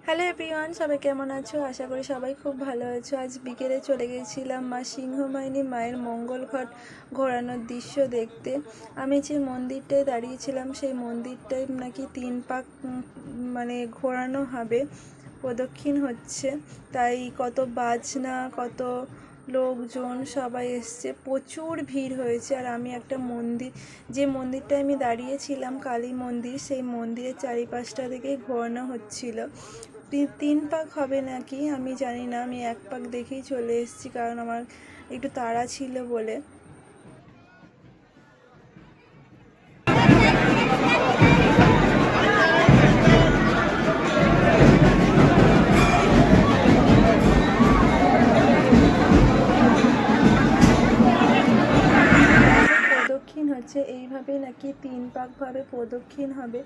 Hello everyone, সবাই কেমন আছো? আশা করি সবাই খুব ভালো আছো। আজ বিকেলে চলে গেছিলাম মা সিংহমাইনি মায়ের মঙ্গল ঘট ঘোরানোর দৃশ্য দেখতে। আমি যে মন্দিরটায় দাঁড়িয়েছিলাম সেই মন্দিরটায় নাকি 3 পাক মানে ঘোরানো হবে, প্রদক্ষিণ হচ্ছে। তাই কত বাজনা, কত লোকজন সবাই এসছে, প্রচুর ভিড় হয়েছে। আর আমি একটা মন্দির, যে মন্দিরটায় আমি দাঁড়িয়েছিলাম কালী মন্দির, সেই মন্দিরের চারিপাশটা থেকেই ঘোরানো হচ্ছিল। 3 পাক হবে নাকি আমি জানি না, আমি 1 পাক দেখেই চলে এসেছি, কারণ আমার একটু তাড়া ছিল বলে। প্রদক্ষিণ হচ্ছে এইভাবে নাকি 3 পাক ভাবে প্রদক্ষিণ হবে।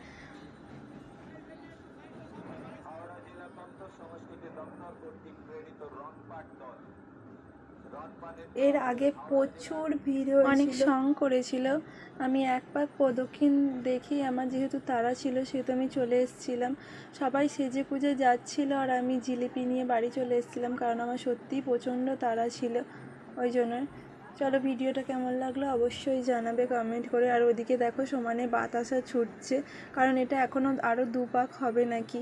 এর আগে প্রচুর ভিড় হয়েছিল, অনেক সং করেছিল। আমি 1 পাক প্রদক্ষিণ দেখি, আমার যেহেতু তাড়া ছিল সেহেতু আমি চলে এসেছিলাম। সবাই সেজে গুজে যাচ্ছিল আর আমি জিলিপি নিয়ে বাড়ি চলে এসেছিলাম, কারণ আমার সত্যিই প্রচণ্ড তাড়া ছিল ওই জন্য। চলো, ভিডিওটা কেমন লাগলো অবশ্যই জানাবে কমেন্ট করে। আর ওদিকে দেখো সমানে বাতাসা ছুটছে, কারণ এটা এখনও আরও 2 পাক হবে নাকি।